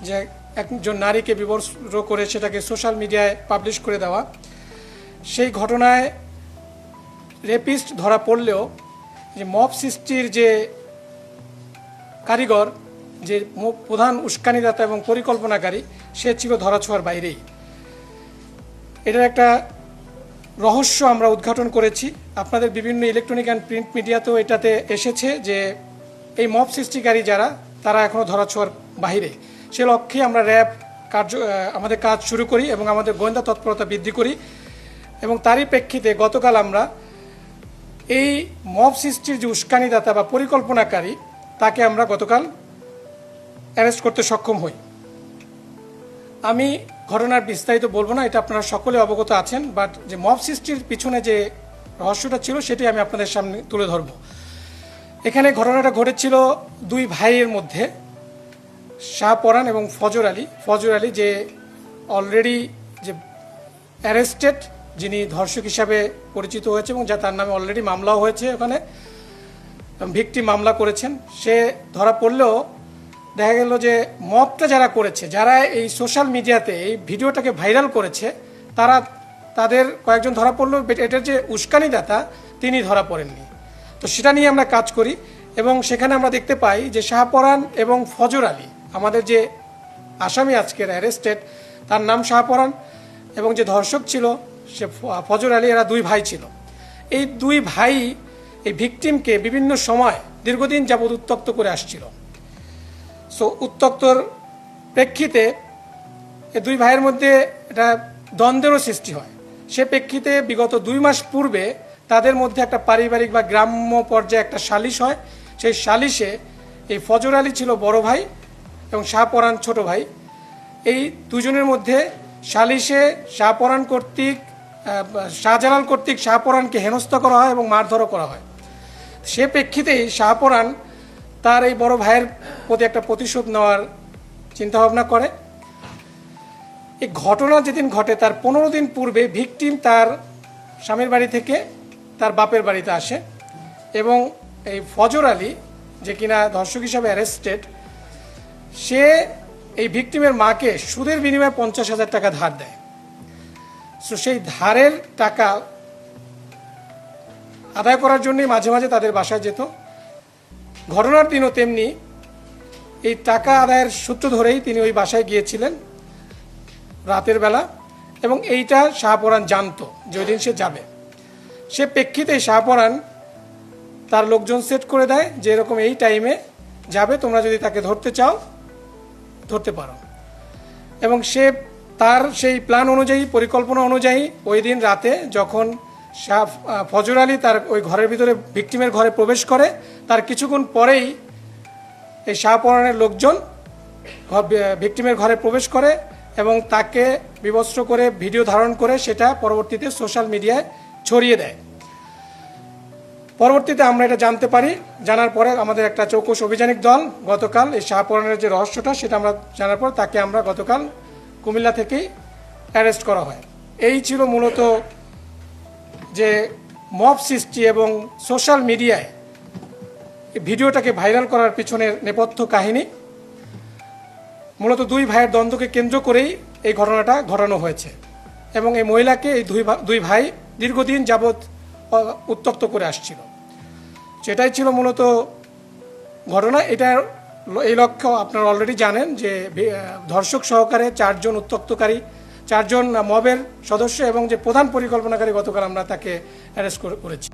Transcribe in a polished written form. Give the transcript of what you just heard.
যে একজন নারীকে বিবস্ত্র করে সেটাকে সোশ্যাল মিডিয়ায় পাবলিশ করে দেওয়া, সেই ঘটনায় রেপিস্ট ধরা পড়লেও যে মব সৃষ্টির যে কারিগর, যে প্রধান উস্কানিদাতা এবং পরিকল্পনাকারী, সে ছিল ধরাছোঁয়ার বাইরেই। এটার একটা রহস্য আমরা উদ্ঘাটন করেছি। আপনাদের বিভিন্ন ইলেকট্রনিক অ্যান্ড প্রিন্ট মিডিয়াতেও এটাতে এসেছে যে এই মব সৃষ্টিকারী যারা, তারা এখনও ধরাছোঁয়ার বাইরে। সে লক্ষ্যে আমরা আমাদের কাজ শুরু করি এবং আমাদের গোয়েন্দা তৎপরতা বৃদ্ধি করি। এবং তারই প্রেক্ষিতে গতকাল আমরা এই মব সৃষ্টির যে উস্কানিদাতা বা পরিকল্পনাকারী, তাকে আমরা গতকাল অ্যারেস্ট করতে সক্ষম হই। আমি ঘটনার বিস্তারিত বলবো না, এটা আপনারা সকলে অবগত আছেন, বাট যে মব সৃষ্টির পিছনে যে রহস্যটা ছিল সেটি আমি আপনাদের সামনে তুলে ধরব। এখানে ঘটনাটা ঘটেছিল দুই ভাইয়ের মধ্যে, শাহপরান এবং ফজর আলী। ফজর আলী যে অলরেডি যে অ্যারেস্টেড, যিনি ধর্ষক হিসাবে পরিচিত হয়েছে এবং যা তার নামে অলরেডি মামলাও হয়েছে, ওখানে ভিকটিম মামলা করেছেন। সে ধরা পড়লেও দেখা গেল যে মবটা যারা করেছে, যারা এই সোশ্যাল মিডিয়াতে এই ভিডিওটাকে ভাইরাল করেছে, তাদের কয়েকজন ধরা পড়লেও এটার যে উস্কানিদাতা তিনি ধরা পড়েননি। তো সেটা নিয়ে আমরা কাজ করি এবং সেখানে আমরা দেখতে পাই যে শাহপরান এবং ফজর আলী, আমাদের যে আসামি আজকের অ্যারেস্টেড, তার নাম শাহপরান, এবং যে ধর্ষক ছিল সে ফজর আলী, এরা দুই ভাই ছিল। এই দুই ভাই এই ভিকটিমকে বিভিন্ন সময় দীর্ঘদিন যাবৎ উত্ত্যক্ত করে আসছিল। সো উত্ত্যক্তর প্রেক্ষিতে এই দুই ভাইয়ের মধ্যে এটা দ্বন্দ্বেরও সৃষ্টি হয়। সে প্রেক্ষিতে বিগত 2 মাস পূর্বে তাদের মধ্যে একটা পারিবারিক বা গ্রাম্য পর্যায়ে একটা সালিশ হয়। সেই সালিশে এই ফজর আলী ছিল বড় ভাই এবং শাহপরান ছোট ভাই। এই দুজনের মধ্যে সালিশে শাহজালাল কর্তৃক শাহপরানকে হেনস্থা করা হয় এবং মারধরও করা হয়। সে প্রেক্ষিতেই শাহপরান তার এই বড় ভাইয়ের প্রতি একটা প্রতিশোধ নেওয়ার চিন্তাভাবনা করে। এই ঘটনা যেদিন ঘটে তার 15 দিন পূর্বে ভিকটিম তার স্বামীর বাড়ি থেকে তার বাপের বাড়িতে আসে এবং এই ফজর আলী, যে কিনা ধর্ষক হিসাবে অ্যারেস্টেড, সে এই ভিকটিমের মাকে সুদের বিনিময়ে 50,000 টাকা ধার দেয়। সো সেই ধারের টাকা আদায় করার জন্যই মাঝে মাঝে তাদের বাসায় যেত। ঘটনার দিনও তেমনি এই টাকা আদায়ের সূত্র ধরেই তিনি ওই বাসায় গিয়েছিলেন রাতের বেলা, এবং এইটা শাহপরান জানতো যে ওই দিন সে যাবে। সে প্রেক্ষিতে শাহপরান তার লোকজন সেট করে দেয় যে এরকম এই টাইমে যাবে, তোমরা যদি তাকে ধরতে চাও ধরতে পারো। এবং সে তার সেই প্ল্যান অনুযায়ী, পরিকল্পনা অনুযায়ী ওই দিন রাতে যখন ফজর আলী তার ওই ঘরের ভিতরে ভিকটিমের ঘরে প্রবেশ করে, তার কিছুক্ষণ পরেই এই শাহপরানের লোকজন ভিকটিমের ঘরে প্রবেশ করে এবং তাকে বিবস্ত্র করে ভিডিও ধারণ করে সেটা পরবর্তীতে সোশ্যাল মিডিয়ায় ছড়িয়ে দেয়। পরবর্তীতে আমরা এটা জানতে পারি। জানার পরে আমাদের একটা চৌকস অভিযানিক দল গতকাল এই শাহপরানের যে রহস্যটা সেটা আমরা জানার পর তাকে আমরা গতকাল কুমিল্লা থেকেই অ্যারেস্ট করা হয়। এই ছিল মূলত যে মব সৃষ্টি এবং সোশ্যাল মিডিয়ায় ভিডিওটাকে ভাইরাল করার পিছনের নেপথ্য কাহিনী। মূলত দুই ভাইয়ের দ্বন্দ্বকে কেন্দ্র করেই এই ঘটনাটা ঘটানো হয়েছে এবং এই মহিলাকে এই দুই ভাই দীর্ঘদিন যাবৎ উত্ত্যক্ত করে আসছিল। সেটাই ছিল মূলত ঘটনা। এই লক্ষ্য আপনারা অলরেডি জানেন যে ধর্ষক সহকারে 4 জন উত্ত্যক্তকারী, 4 জন মবের সদস্য এবং যে প্রধান পরিকল্পনাকারী, গতকাল আমরা তাকে অ্যারেস্ট করেছি।